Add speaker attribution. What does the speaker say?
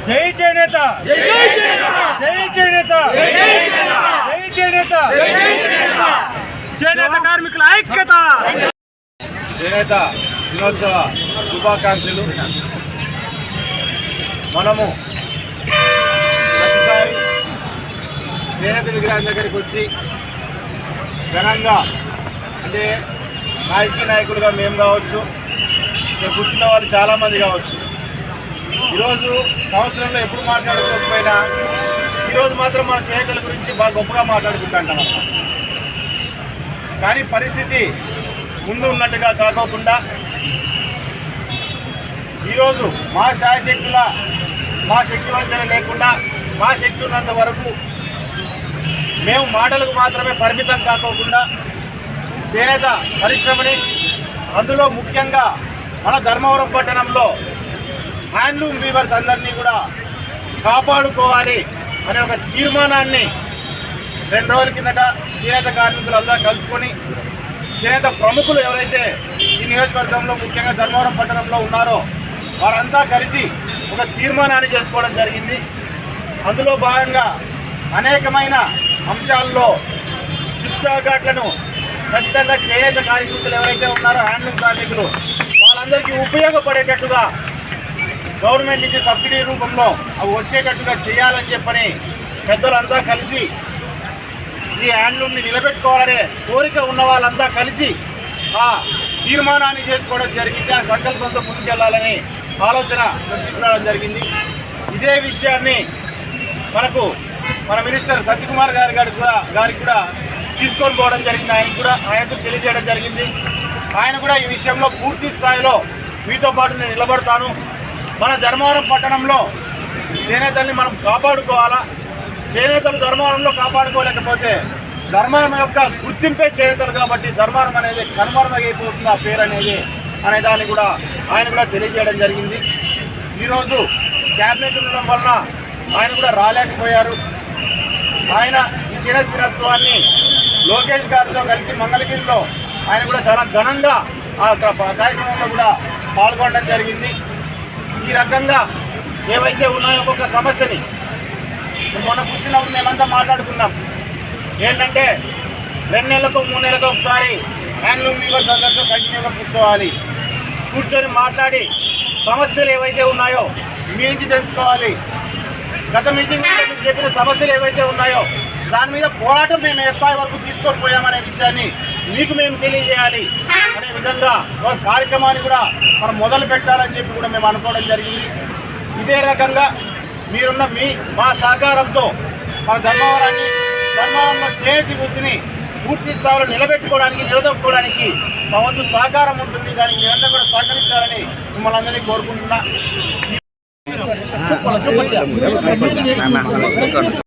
Speaker 1: జై చేనేత, జై చేనేత, జై చేనేత, చేనేత కార్మికుల ఐక్యత.
Speaker 2: చేనేత దినోత్సవ శుభాకాంక్షలు. మనము ప్రతిసారి చేనేత విగ్రహం దగ్గరికి వచ్చి ఘనంగా, అంటే రాజకీయ నాయకులుగా మేము కావచ్చు, ఇక్కడ కూర్చున్న వాళ్ళు చాలామంది కావచ్చు, ఈరోజు సంవత్సరంలో ఎప్పుడు మాట్లాడుకోకపోయినా ఈరోజు మాత్రం మన చేనేతల గురించి బాగా గొప్పగా మాట్లాడుకుంటాం. కానీ పరిస్థితి ముందు ఉన్నట్టుగా కాకోకుండా ఈరోజు మా శక్తి వంచన లేకుండా మా శక్తి ఉన్నంత వరకు మేము మాటలకు మాత్రమే పరిమితం కాకోకుండా చేనేత పరిశ్రమని, అందులో ముఖ్యంగా మన ధర్మవరం పట్టణంలో హ్యాండ్లూమ్ వీవర్స్ అందరినీ కూడా కాపాడుకోవాలి అనే ఒక తీర్మానాన్ని 2 రోజుల కిందట చేనేత కార్మికులందరూ కలుసుకొని, చేనేత ప్రముఖులు ఎవరైతే ఈ నియోజకవర్గంలో ముఖ్యంగా ధర్మవరం పట్టణంలో ఉన్నారో వారంతా కలిసి ఒక తీర్మానాన్ని చేసుకోవడం జరిగింది. అందులో భాగంగా అనేకమైన అంశాల్లో చిప్చాఘాట్లను ఖచ్చితంగా చేనేత కార్మికులు ఎవరైతే ఉన్నారో హ్యాండ్లూమ్ కార్మికులు వాళ్ళందరికీ ఉపయోగపడేటట్టుగా గవర్నమెంట్ నుంచి సబ్సిడీ రూపంలో అవి వచ్చేటట్టుగా చేయాలని చెప్పని పెద్దలంతా కలిసి ఈ హ్యాండ్లూమ్ని నిలబెట్టుకోవాలనే కోరిక ఉన్న వాళ్ళంతా కలిసి ఆ తీర్మానాన్ని చేసుకోవడం జరిగింది. ఆ సంకల్పంతో ముందుకెళ్లాలని ఆలోచన తీసుకురావడం జరిగింది. ఇదే విషయాన్ని మన మినిస్టర్ సత్యకుమార్ గారికి కూడా తీసుకొని పోవడం జరిగింది. ఆయనకు తెలియజేయడం జరిగింది. ఆయన కూడా ఈ విషయంలో పూర్తి స్థాయిలో మీతో పాటు నేను నిలబడతాను. మన ధర్మవరం పట్టణంలో చేనేతల్ని మనం కాపాడుకోవాలా. చేనేతలు ధర్మవరంలో కాపాడుకోలేకపోతే ధర్మవరం యొక్క గుర్తింపే చేనేతలు కాబట్టి ధర్మవరం అనేది కనుమరుగైపోతుంది ఆ పేరు అనే దాన్ని కూడా ఆయన కూడా తెలియజేయడం జరిగింది. ఈరోజు క్యాబినెట్ ఉండడం వలన ఆయన కూడా రాలేకపోయారు. ఆయన ఈ చేనేత దినోత్సవాన్ని లోకేష్ గారితో కలిసి మంగళగిరిలో ఆయన కూడా చాలా ఘనంగా ఆ కార్యక్రమంలో కూడా పాల్గొనడం జరిగింది. ఈ రకంగా ఏవైతే ఉన్నాయో ఒక్కొక్క సమస్యని మొన్న కూర్చున్నప్పుడు మేమంతా మాట్లాడుకున్నాం. ఏంటంటే 2 నెలలకు 3 నెలలకు ఒకసారి హ్యాండ్లూమ్ వీవర్స్ అందరితో కంటిన్యూగా కూర్చొని మాట్లాడి సమస్యలు ఏవైతే ఉన్నాయో మీ నుంచి తెలుసుకోవాలి. గత మీటింగ్లో మీకు చెప్పిన సమస్యలు ఏవైతే ఉన్నాయో దాని మీద పోరాటం మేము ఏ స్థాయి వరకు తీసుకొని పోయామనే విషయాన్ని మీకు మేము తెలియజేయాలి అనే విధంగా ఒక కార్యక్రమాన్ని కూడా మనం మొదలు పెట్టాలని చెప్పి కూడా మేము అనుకోవడం జరిగింది. ఇదే రకంగా మీరున్న మా సహకారంతో మన ధర్మవరంలో చేతి వృత్తిని పూర్తి స్థాయిలో నిలదొక్కుకోవడానికి మా వంతు సహకారం ఉంటుంది. దానికి మీరంతా కూడా సహకరించాలని మిమ్మల్ని అందరినీ కోరుకుంటున్నా.